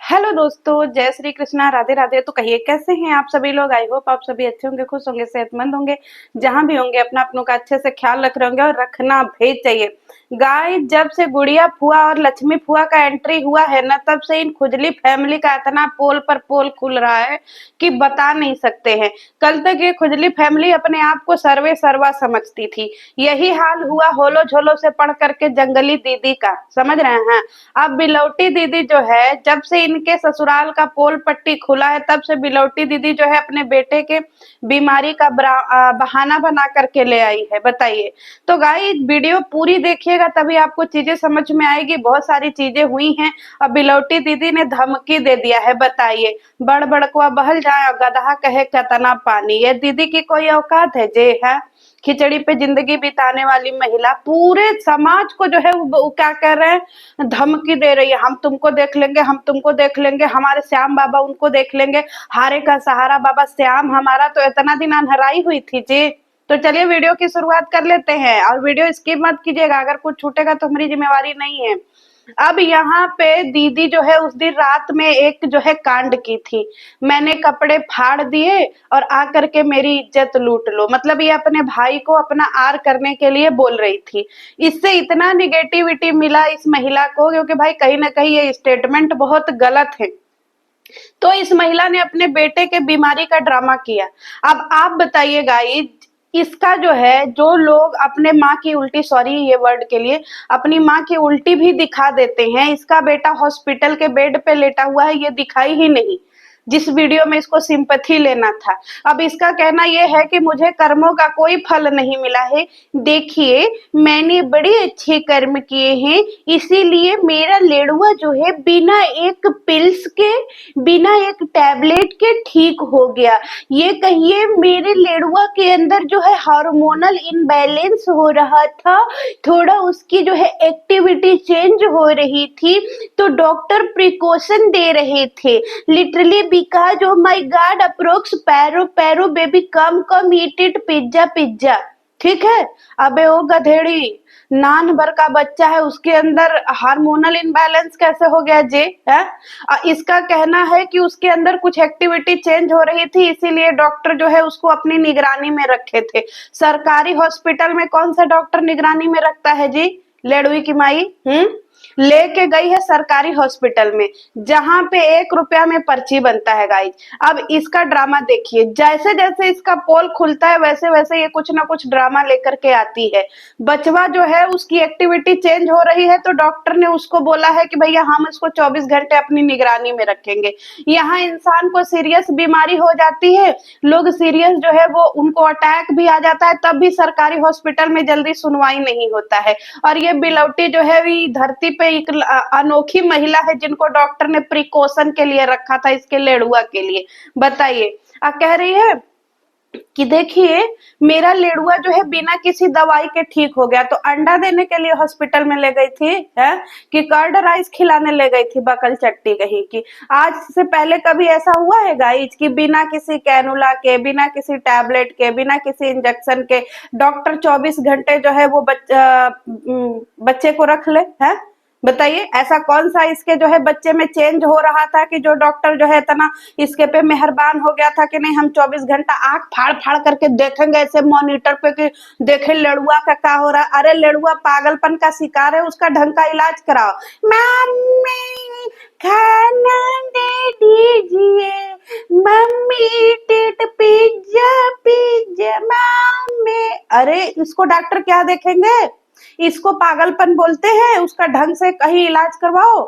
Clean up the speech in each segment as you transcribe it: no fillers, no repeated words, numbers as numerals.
Hello दोस्तों, जय श्री कृष्णा, राधे राधे। तो कहिए कैसे हैं आप सभी लोग। आई होप आप सभी अच्छे होंगे, खुश होंगे, सेहतमंद होंगे। जहां भी होंगे अपना अपनों का अच्छे से ख्याल रख रहे होंगे और रखना भी चाहिए। गाय जब से गुड़िया फुआ और लक्ष्मी फुआ का एंट्री हुआ है ना, तब से इन खुजली फैमिली का इतना पोल पर पोल खुल रहा है कि बता नहीं सकते हैं। कल तक ये खुजली फैमिली अपने आप को सर्वे सर्वा समझती थी। यही हाल हुआ होलो झोलो से पढ़ करके जंगली दीदी का, समझ रहे हैं। अब बिलौटी दीदी जो है, जब से इनके ससुराल का पोल पट्टी खुला है, तब से बिलौटी दीदी जो है अपने बेटे के बीमारी का बहाना बना करके ले आई है। बताइए। तो गाइस वीडियो पूरी देखिएगा, तभी आपको चीजें समझ में आएगी। बहुत सारी चीजें हुई हैं। अब बिलौटी दीदी ने धमकी दे दिया है। बताइए। बड़ बड़कुआ बहल जाए और गदहा कहे कतना पानी। ये दीदी की कोई औकात है जे है। खिचड़ी पे जिंदगी बिताने वाली महिला पूरे समाज को जो है वो क्या कह रहे हैं, धमकी दे रही है। हम तुमको देख लेंगे, हम तुमको देख लेंगे, हमारे श्याम बाबा उनको देख लेंगे। हारे का सहारा बाबा श्याम हमारा तो इतना दिन अनहराई हुई थी जी। तो चलिए वीडियो की शुरुआत कर लेते हैं और वीडियो स्किप मत कीजिएगा। अगर कुछ छूटेगा तो हमारी जिम्मेवारी नहीं है। अब यहाँ पे दीदी जो है उस दिन रात में एक जो है कांड की थी। मैंने कपड़े फाड़ दिए और आकर के मेरी इज्जत लूट लो। मतलब ये अपने भाई को अपना आर करने के लिए बोल रही थी। इससे इतना निगेटिविटी मिला इस महिला को, क्योंकि भाई कहीं ना कहीं ये स्टेटमेंट बहुत गलत है। तो इस महिला ने अपने बेटे के बीमारी का ड्रामा किया। अब आप बताइए गाइस, इसका जो है, जो लोग अपने माँ की उल्टी, सॉरी ये वर्ड के लिए, अपनी माँ की उल्टी भी दिखा देते हैं। इसका बेटा हॉस्पिटल के बेड पे लेटा हुआ है, ये दिखाई ही नहीं जिस वीडियो में इसको सिंपैथी लेना था। अब इसका कहना यह है कि मुझे कर्मों का कोई फल नहीं मिला है। देखिए, मैंने बड़े अच्छे कर्म किए हैं, इसीलिए मेरा लेड़ुआ जो है बिना एक पिल्स के, बिना एक टैबलेट के ठीक हो गया। ये कहिए मेरे लेड़ुआ के अंदर जो है हार्मोनल इनबैलेंस हो रहा था, थोड़ा उसकी जो है एक्टिविटी चेंज हो रही थी, तो डॉक्टर प्रिकॉशन दे रहे थे। Literally because of my God approx पैरो पैरो baby come eat it pizza pizza. ठीक है। अबे ओ गधेड़ी, नान भर का बच्चा है, उसके अंदर हार्मोनल इनबैलेंस कैसे हो गया जे है। इसका कहना है कि उसके अंदर कुछ एक्टिविटी चेंज हो रही थी, इसीलिए डॉक्टर जो है उसको अपनी निगरानी में रखे थे। सरकारी हॉस्पिटल में कौन सा डॉक्टर निगरानी में रखता है जी। लेडुई की माई लेके गई है सरकारी हॉस्पिटल में, जहां पे 1 रुपया में पर्ची बनता है गाइज। अब इसका ड्रामा देखिए, जैसे जैसे इसका पोल खुलता है वैसे वैसे ये कुछ ना कुछ ड्रामा लेकर के आती है। बचवा जो है उसकी एक्टिविटी चेंज हो रही है, तो डॉक्टर ने उसको बोला है कि भैया हम इसको 24 घंटे अपनी निगरानी में रखेंगे। यहाँ इंसान को सीरियस बीमारी हो जाती है, लोग सीरियस जो है वो उनको अटैक भी आ जाता है, तब भी सरकारी हॉस्पिटल में जल्दी सुनवाई नहीं होता है। और ये बिलौटी जो है भी धरती पे एक अनोखी महिला है, जिनको डॉक्टर ने प्रिकॉशन के लिए रखा था, इसके लेड़ुआ के लिए। बताइए। कह रही है कि देखिए मेरा लेड़ुआ जो है बिना किसी दवाई के ठीक हो गया। तो अंडा देने के लिए हॉस्पिटल में ले गई थी है कि कर्ड राइस खिलाने ले गई थी, बकल चट्टी कहीं की। आज से पहले कभी ऐसा हुआ है गाइज कि बिना किसी कैनुला के, बिना किसी टैबलेट के, बिना किसी इंजेक्शन के डॉक्टर 24 घंटे जो है वो बच्चे को रख ले है। बताइए, ऐसा कौन सा इसके जो है बच्चे में चेंज हो रहा था कि जो डॉक्टर जो है इतना इसके पे मेहरबान हो गया था कि नहीं हम 24 घंटा आंख फाड़ फाड़ करके देखेंगे ऐसे मॉनिटर पे कि देखे लेड़ुआ का क्या हो रहा है। अरे लेड़ुआ पागलपन का शिकार है, उसका ढंग का इलाज कराओ। मम्मी खाना दे दीजिए, mummy tit pizza pizza mummy. अरे इसको डॉक्टर क्या देखेंगे, इसको पागलपन बोलते हैं। उसका ढंग से कहीं इलाज करवाओ।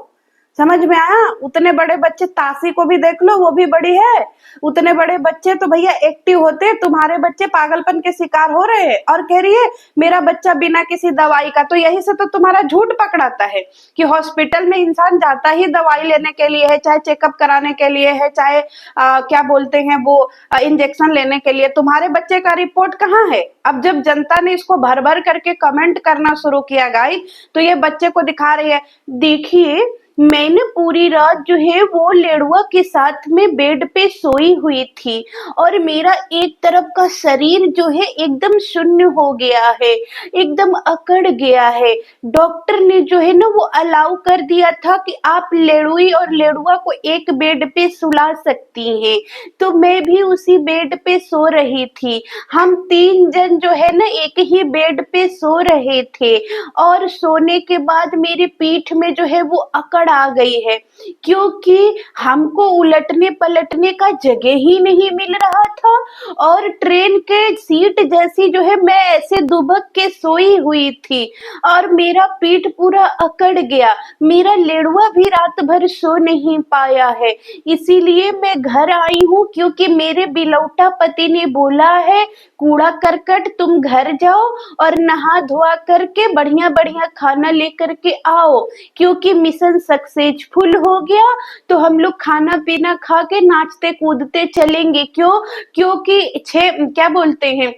समझ में आया। उतने बड़े बच्चे, ताशी को भी देख लो, वो भी बड़ी है। उतने बड़े बच्चे तो भैया एक्टिव होते, तुम्हारे बच्चे पागलपन के शिकार हो रहे हैं और कह रही है मेरा बच्चा बिना किसी दवाई का। तो यही से तो तुम्हारा झूठ पकड़ाता है कि हॉस्पिटल में इंसान जाता ही दवाई लेने के लिए है, चाहे चेकअप कराने के लिए है, चाहे क्या बोलते हैं वो इंजेक्शन लेने के लिए। तुम्हारे बच्चे का रिपोर्ट कहाँ है। अब जब जनता ने इसको भर भर करके कमेंट करना शुरू किया गाइस, तो ये बच्चे को दिखा रही है। देखिए मैंने पूरी रात जो है वो लेड़ुआ के साथ में बेड पे सोई हुई थी और मेरा एक तरफ का शरीर जो है एकदम शून्य हो गया है, एकदम अकड़ गया है। डॉक्टर ने जो है ना वो अलाउ कर दिया था कि आप लेड़ुई और लेड़ुआ को एक बेड पे सुला सकती हैं। तो मैं भी उसी बेड पे सो रही थी। हम 3 जन जो है ना एक ही बेड पे सो रहे थे और सोने के बाद मेरी पीठ में जो है वो अकड़ आ गई है, क्योंकि हमको उलटने पलटने का जगह ही नहीं मिल रहा था और ट्रेन के सीट जैसी जो है मैं ऐसे दुबक के सोई हुई थी और मेरा पीठ पूरा अकड़ गया। मेरा लेड़ुआ भी रात भर सो नहीं पाया है, इसीलिए मैं घर आई हूँ, क्योंकि मेरे बिलौटा पति ने बोला है कूड़ा करकट तुम घर जाओ और नहा धोआ करके बढ़िया बढ़िया खाना लेकर के आओ, क्योंकि मिशन सक्सेसफुल हो गया तो हम लोग खाना पीना खा के नाचते कूदते चलेंगे। क्यों? क्योंकि क्या बोलते हैं,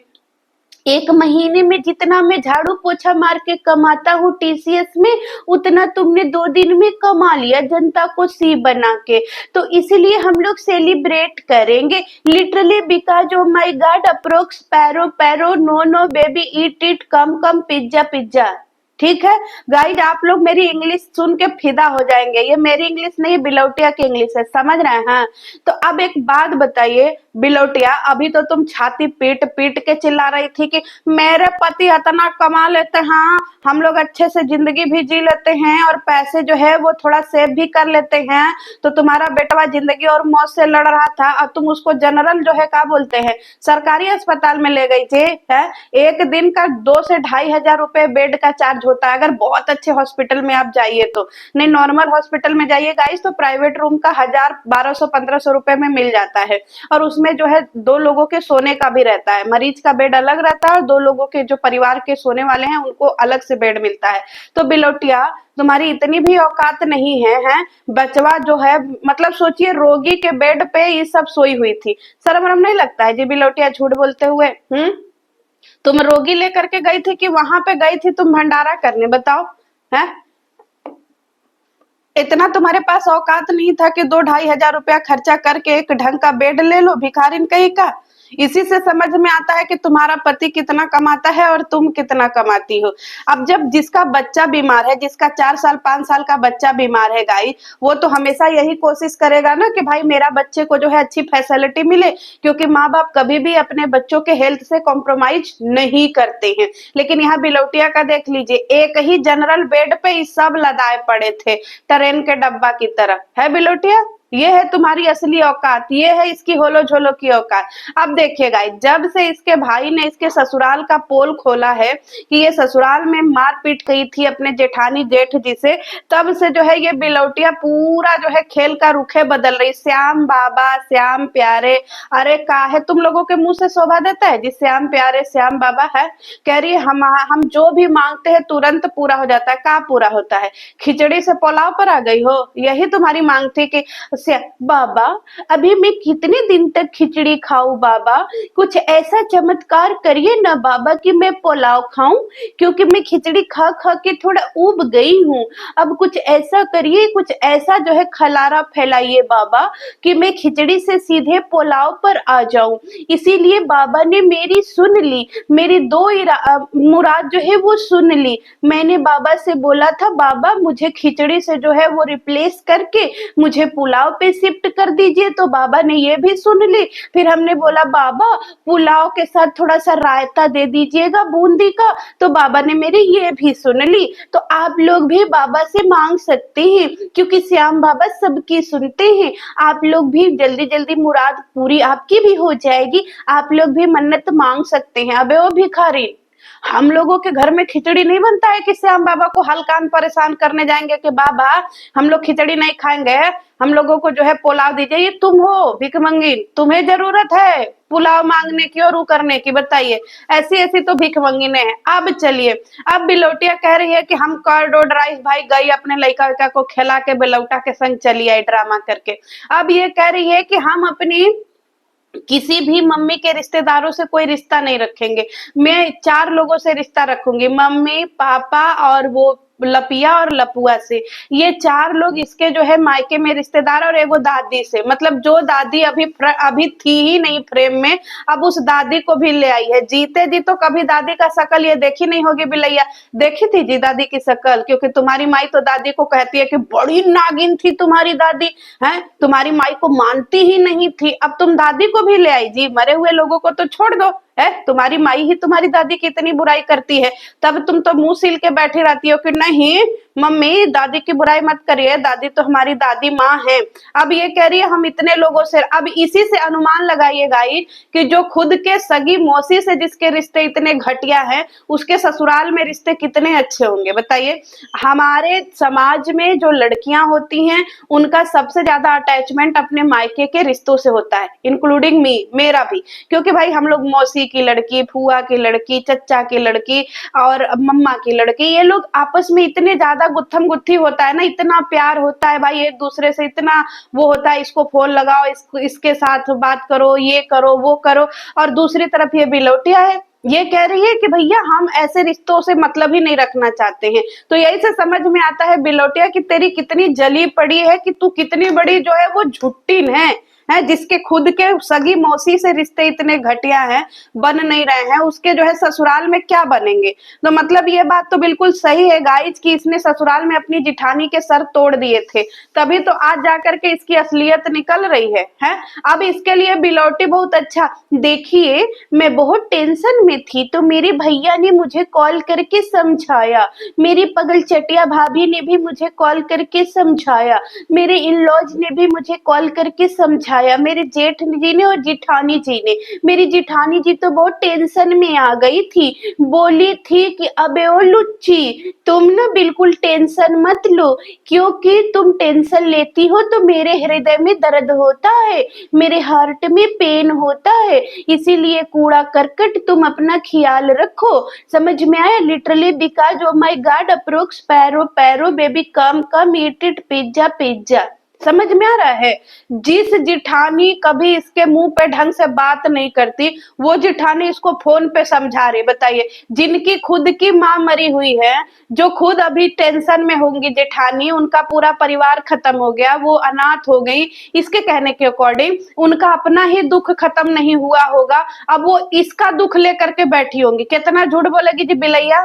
1 महीने में जितना मैं झाड़ू पोछा मार के कमाता हूँ टीसीएस में, उतना तुमने 2 दिन में कमा लिया जनता को सी बना के। तो इसलिए हम लोग सेलिब्रेट करेंगे literally because of my God approx पैरो पैरो no no baby eat it come come pizza pizza. ठीक है गाइज, आप लोग मेरी इंग्लिश सुन के फिदा हो जाएंगे। ये मेरी इंग्लिश नहीं बिलौटिया की इंग्लिश है, समझ रहे हैं? तो अब एक बात बताइए बिलौटिया, अभी तो तुम छाती पीट पीट के चिल्ला रही थी कि मेरे पति इतना कमा लेते हैं, हम लोग अच्छे से जिंदगी भी जी लेते हैं और पैसे जो है वो थोड़ा सेव भी कर लेते हैं। तो तुम्हारा बेटवा जिंदगी और मौत से लड़ रहा था और तुम उसको जनरल जो है क्या बोलते हैं सरकारी अस्पताल में ले गई थी। है एक दिन का 2 से 2,500 रुपए बेड का चार्ज होता है, अगर बहुत अच्छे हॉस्पिटल में आप जाइए तो। नहीं नॉर्मल हॉस्पिटल में जाइए गाइस तो प्राइवेट रूम का 1,000 1,200 1,500 रुपए में मिल जाता है और उसमें जो है 2 लोगों के सोने का भी रहता है, मरीज का बेड अलग रहता है और 2 लोगों के जो परिवार के सोने वाले हैं उनको अलग से बेड मिलता है। तो बिलौटिया तुम्हारी इतनी भी औकात नहीं है, हैं? बचवा जो है मतलब सोचिए रोगी के बेड पे ये सब सोई हुई थी, शर्म वरम नहीं लगता है जी बिलौटिया झूठ बोलते हुए? तुम रोगी लेकर के गई थी कि वहां पे गई थी तुम भंडारा करने, बताओ? है इतना तुम्हारे पास औकात नहीं था कि 2-2,500 रुपया खर्चा करके एक ढंग का बेड ले लो भिखारिन कहीं का। इसी से समझ में आता है कि तुम्हारा पति कितना कमाता है और तुम कितना कमाती हो। अब जब जिसका बच्चा बीमार है, जिसका 4 साल 5 साल का बच्चा बीमार है गाई, वो तो हमेशा यही कोशिश करेगा ना कि भाई मेरा बच्चे को जो है अच्छी फैसिलिटी मिले, क्योंकि माँ बाप कभी भी अपने बच्चों के हेल्थ से कॉम्प्रोमाइज नहीं करते हैं। लेकिन यहाँ बिलौटिया का देख लीजिए, एक ही जनरल बेड पे ये सब लदाए पड़े थे ट्रेन के डब्बा की तरह। है बिलौटिया, ये है तुम्हारी असली औकात, ये है इसकी होलो झोलो की औकात। अब देखिए गाइस, जब से इसके भाई ने इसके ससुराल का पोल खोला है कि ये ससुराल में मारपीट की थी अपने जेठानी जेठ जी से, तब से जो है ये बिलौटिया पूरा जो है खेल का रुखे बदल रही। श्याम बाबा श्याम प्यारे, अरे काहे तुम लोगों के मुंह से शोभा देता है जी श्याम प्यारे श्याम बाबा? है कह रही है हम जो भी मांगते हैं तुरंत पूरा हो जाता है। का पूरा होता है? खिचड़ी से पुलाव पर आ गई हो? यही तुम्हारी मांग थी कि बाबा अभी मैं कितने दिन तक खिचड़ी खाऊं बाबा, कुछ ऐसा चमत्कार करिए ना बाबा कि मैं पुलाव खाऊं, क्योंकि मैं खिचड़ी खा खा के थोड़ा ऊब गई हूँ। अब कुछ ऐसा करिए, कुछ ऐसा जो है खलारा फैलाइए बाबा कि मैं खिचड़ी से सीधे पुलाव पर आ जाऊं। इसीलिए बाबा ने मेरी सुन ली, मेरी 2 मुराद जो है वो सुन ली। मैंने बाबा से बोला था बाबा मुझे खिचड़ी से जो है वो रिप्लेस करके मुझे पुलाव पे शिफ्ट कर दीजिए, तो बाबा ने ये भी सुन ली। फिर हमने बोला बाबा पुलाव के साथ थोड़ा सा रायता दे दीजिएगा बूंदी का, तो बाबा ने मेरी ये भी सुन ली। तो आप लोग भी बाबा से मांग सकते हैं, क्योंकि श्याम बाबा सबकी सुनते हैं। आप लोग भी जल्दी जल्दी मुराद पूरी आपकी भी हो जाएगी, आप लोग भी मन्नत मांग सकते हैं। अबे ओ भिखारी, हम लोगों के घर में खिचड़ी नहीं बनता है कि श्याम बाबा को हल्कान परेशान करने जाएंगे कि बाबा हम लोग खिचड़ी नहीं खाएंगे, हम लोगों को जो है पुलाव दीजिए। ये तुम हो भिखमंगी, तुम्हें जरूरत है पुलाव मांगने की और वो करने की, बताइए? ऐसी ऐसी तो भिखमंगी ने है। अब चलिए, अब बिलौटिया कह रही है कि हम कर्ड राइस भाई गई अपने लड़का वैका को खिला के बिलौटा के संग चली आई ड्रामा करके। अब ये कह रही है कि हम अपनी किसी भी मम्मी के रिश्तेदारों से कोई रिश्ता नहीं रखेंगे, मैं 4 लोगों से रिश्ता रखूंगी, मम्मी पापा और वो लपिया और लपुआ से, ये 4 लोग इसके जो है मायके में रिश्तेदार और एगो दादी से, मतलब जो दादी अभी थी ही नहीं फ्रेम में, अब उस दादी को भी ले आई है। जीते जी तो कभी दादी का शकल ये देखी नहीं होगी बिलैया, देखी थी जी दादी की शकल? क्योंकि तुम्हारी माई तो दादी को कहती है कि बड़ी नागिन थी तुम्हारी दादी, है तुम्हारी माई को मानती ही नहीं थी, अब तुम दादी को भी ले आई जी। मरे हुए लोगों को तो छोड़ दो, है तुम्हारी माई ही तुम्हारी दादी की इतनी बुराई करती है, तब तुम तो मुंह सील के बैठी रहती हो कि नहीं मम्मी दादी की बुराई मत करिए, दादी तो हमारी दादी माँ है। अब ये कह रही है हम इतने लोगों से, अब इसी से अनुमान लगाइए गाइस कि जो खुद के सगी मौसी से जिसके रिश्ते इतने घटिया हैं, उसके ससुराल में रिश्ते कितने अच्छे होंगे बताइए। हमारे समाज में जो लड़कियां होती हैं उनका सबसे ज्यादा अटैचमेंट अपने मायके के रिश्तों से होता है, इंक्लूडिंग मी, मेरा भी, क्योंकि भाई हम लोग मौसी की लड़की, फुआ की लड़की, चचा की लड़की और मम्मा की लड़की, ये लोग आपस में इतने ज्यादा गुत्थम गुत्थी होता है ना, इतना प्यार होता है भाई एक दूसरे से, इतना वो होता है, इसको फोन लगाओ, इसके साथ बात करो, ये करो वो करो। और दूसरी तरफ ये बिलौटिया है, ये कह रही है कि भैया हम ऐसे रिश्तों से मतलब ही नहीं रखना चाहते हैं। तो यही से समझ में आता है बिलौटिया कि तेरी कितनी जली पड़ी है, कि तू कितनी बड़ी जो है वो झुट्टिन है, जिसके खुद के सगी मौसी से रिश्ते इतने घटिया हैं, बन नहीं रहे हैं, उसके जो है ससुराल में क्या बनेंगे। तो मतलब ये बात तो बिल्कुल सही है गाइज कि इसने ससुराल में अपनी जिठानी के सर तोड़ दिए थे, तभी तो आज जाकर के इसकी असलियत निकल रही है? अब इसके लिए बिलौटी बहुत अच्छा, देखिए मैं बहुत टेंशन में थी तो मेरे भैया ने मुझे कॉल करके समझाया, मेरी पगल चटिया भाभी ने भी मुझे कॉल करके समझाया, मेरे इन लॉज ने भी मुझे कॉल करके समझाया, मेरे जेठ जी ने और जिठानी जी ने। मेरी जिठानी जी तो बहुत टेंशन में आ गई थी, बोली थी कि अबे ओ लुच्ची तुम ना बिल्कुल टेंशन मत लो, क्योंकि तुम टेंशन लेती हो तो मेरे हृदय में दर्द होता है, मेरे हार्ट में पेन होता है, इसीलिए कूड़ा करकट तुम अपना ख्याल रखो। समझ में आया? Literally because oh my God approx पैरो पैरो baby come eat it pizza pizza. समझ में आ रहा है? जिस जिठानी कभी इसके मुंह पे ढंग से बात नहीं करती, वो जिठानी इसको फोन पे समझा रही, बताइए। जिनकी खुद की माँ मरी हुई है, जो खुद अभी टेंशन में होंगी जेठानी, उनका पूरा परिवार खत्म हो गया, वो अनाथ हो गई, इसके कहने के अकॉर्डिंग उनका अपना ही दुख खत्म नहीं हुआ होगा, अब वो इसका दुख लेकर के बैठी होंगी। कितना झूठ बोलेगी जी बिलैया।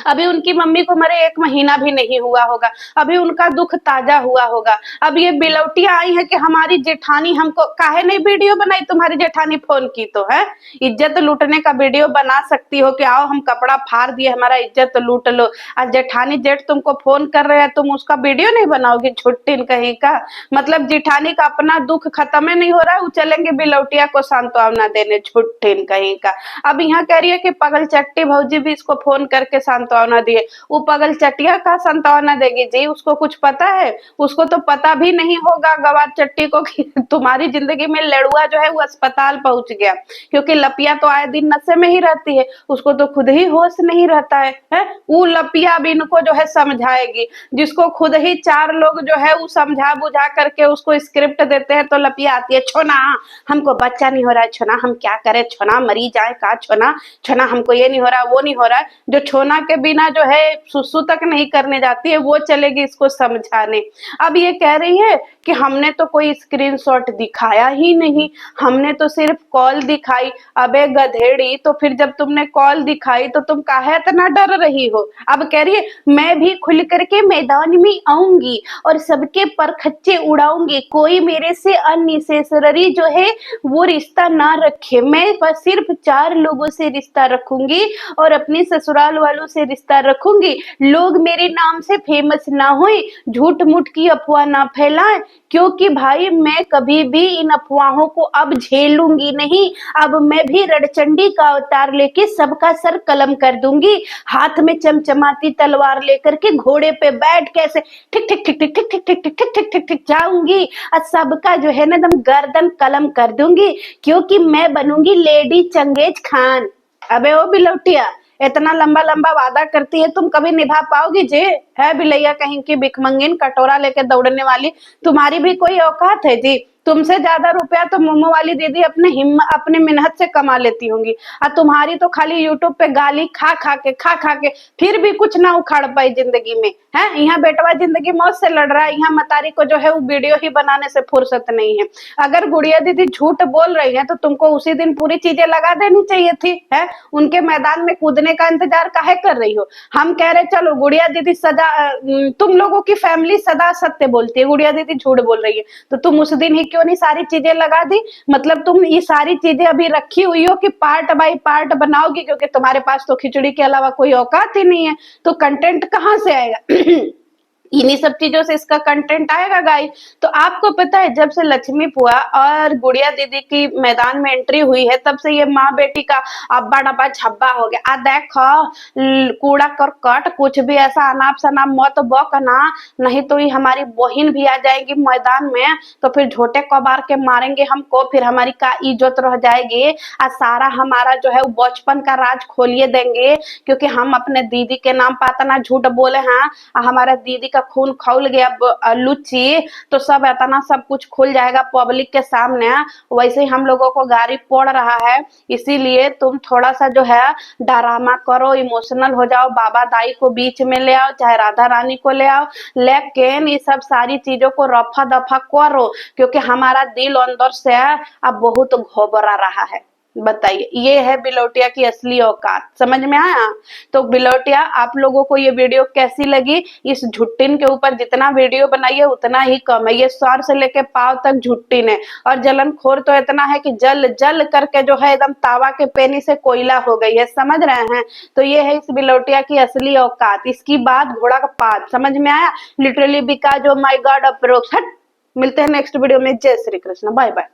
अभी उनकी मम्मी को मरे 1 महीना भी नहीं हुआ होगा, अभी उनका दुख ताजा हुआ होगा। अब ये बिलौटियां आई है कि हमारी जेठानी हमको काहे नहीं वीडियो बनाई, तुम्हारी जेठानी फोन की तो है, इज्जत लूटने का वीडियो बना सकती हो कि आओ हम कपड़ा फाड़ दिए हमारा इज्जत लूट लो। आज जेठानी जेठ तुमको फोन कर रहे हैं, तुम उसका वीडियो नहीं बनाओगे, छुट्टिन कहीं का। मतलब जेठानी का अपना दुख खत्म ही नहीं हो रहा है, वो चलेंगे बिलौटिया को सांत्वना देने, छुट्टिन कहीं का। अब यहाँ कह रही है कि पगल चट्टी भौजी भी इसको फोन करके सांत्वना दिए, वो पगल चटिया का सांत्वना देगी जी, उसको कुछ पता है? उसको तो पता भी नहीं होगा गवार चट्टी को कि तुम्हारी जिंदगी में लड़ुआ जो है वो अस्पताल पहुंच गया, क्योंकि लपिया तो आए दिन नशे में ही रहती है, उसको तो खुद ही होश नहीं रहता है? वो लपिया अब इनको जो है समझाएगी, जिसको खुद ही 4 लोग जो है वो समझा बुझा करके उसको स्क्रिप्ट देते हैं, तो लपिया आती है, छोना हमको बच्चा नहीं हो रहा है, छोना हम क्या करें, छोना मरी जाए का, छोना छोना हमको ये नहीं हो रहा वो नहीं हो रहा है। जो छोना के बिना जो है सुसु तक नहीं करने जाती है, वो चलेगी इसको समझाने। अब ये कह रही है कि हमने तो कोई स्क्रीनशॉट दिखाया ही नहीं, हमने तो सिर्फ कॉल दिखाई। अबे गधेड़ी, तो फिर जब तुमने कॉल दिखाई तो तुम काहे इतना डर रही हो? अब कह रही है मैं भी खुल करके मैदान में आऊंगी और सबके परखच्चे उड़ाऊंगी, कोई मेरे से अननेसेसरी जो है वो रिश्ता ना रखे, मैं बस सिर्फ 4 लोगों से रिश्ता रखूंगी और अपने ससुराल वालों से रिश्ता रखूंगी, लोग मेरे नाम से फेमस ना होए, झूठ मूठ की अफवाह ना फैलाएं, क्योंकि भाई मैं कभी भी इन अफवाहों को अब झेलूंगी नहीं। अब मैं भी रणचंडी का अवतार लेके सबका सर कलम कर दूंगी, हाथ में चमचमाती तलवार लेकर के घोड़े पे बैठ के ऐसे ठिक ठिक ठिक ठिक ठिक ठिक ठिक ठिक ठिक ठिक ठिक जाऊंगी और सबका जो है ना एकदम गर्दन कलम कर दूंगी, क्योंकि मैं बनूंगी लेडी चंगेज खान। अबे ओ बिलौटिया, इतना लंबा लंबा वादा करती है, तुम कभी निभा पाओगी जे? है बिलैया कहीं की भिखमंगिन, कटोरा लेके दौड़ने वाली, तुम्हारी भी कोई औकात है जी? तुमसे ज्यादा रुपया तो मोमो वाली दीदी अपने मेहनत से कमा लेती होंगी, और तुम्हारी तो खाली यूट्यूब पे गाली खा खा के फिर भी कुछ ना उखाड़ पाई जिंदगी में है। यहाँ बेटवा जिंदगी मौत से लड़ रहा है, यहाँ मतारी को जो है वो वीडियो ही बनाने से फुर्सत नहीं है। अगर गुड़िया दीदी झूठ बोल रही है तो तुमको उसी दिन पूरी चीजें लगा देनी चाहिए थी है। उनके मैदान में कूदने का इंतजार काहे कर रही हो। हम कह रहे चलो गुड़िया दीदी सदा, तुम लोगों की फैमिली सदा सत्य बोलती है, गुड़िया दीदी झूठ बोल रही है, तो तुम उस दिन ही क्यों नहीं सारी चीजें लगा दी। मतलब तुम ये सारी चीजें अभी रखी हुई हो कि पार्ट बाय पार्ट बनाओगी, क्योंकि तुम्हारे पास तो खिचड़ी के अलावा कोई औकात ही नहीं है, तो कंटेंट कहाँ से आएगा। इन्हीं सब चीजों से इसका कंटेंट आएगा गाइस। तो आपको पता है जब से लक्ष्मी पुआ और गुड़िया दीदी की मैदान में एंट्री हुई है तब से ये माँ बेटी का अब्बा डब्बा छब्बा हो गया। आ देखो कूड़ा करकट कुछ भी ऐसा अनाप शनाप मत बकना, नहीं तो ये हमारी बहन भी आ जाएगी मैदान में तो फिर झोटे कबार के मारेंगे हमको, फिर हमारी का इज्जत रह जाएगी और सारा हमारा जो है वो बचपन का राज खोलिए देंगे, क्योंकि हम अपने दीदी के नाम पर इतना झूठ बोले हैं। हमारा दीदी का खून खौल गया लुच्ची, तो सब इतना सब कुछ खुल जाएगा पब्लिक के सामने। वैसे ही हम लोगों को गाड़ी पड़ रहा है, इसीलिए तुम थोड़ा सा जो है ड्रामा करो, इमोशनल हो जाओ, बाबा दाई को बीच में ले आओ, चाहे राधा रानी को ले आओ, लेकिन ये सब सारी चीजों को रफा दफा करो, क्योंकि हमारा दिल अंदर से अब बहुत घबरा रहा है। बताइए, ये है बिलौटिया की असली औकात, समझ में आया। तो बिलौटिया आप लोगों को ये वीडियो कैसी लगी। इस झुट्टिन के ऊपर जितना वीडियो बनाइए उतना ही कम है, ये सर से लेके पांव तक झुट्टिन है, और जलनखोर तो इतना है कि जल जल करके जो है एकदम तावा के पेनी से कोयला हो गई है, समझ रहे हैं। तो ये है इस बिलौटिया की असली औकात, इसकी बात घोड़ा का पात, समझ में आया। Literally because of my God approx. मिलते हैं नेक्स्ट वीडियो में। जय श्री कृष्ण, बाय बाय।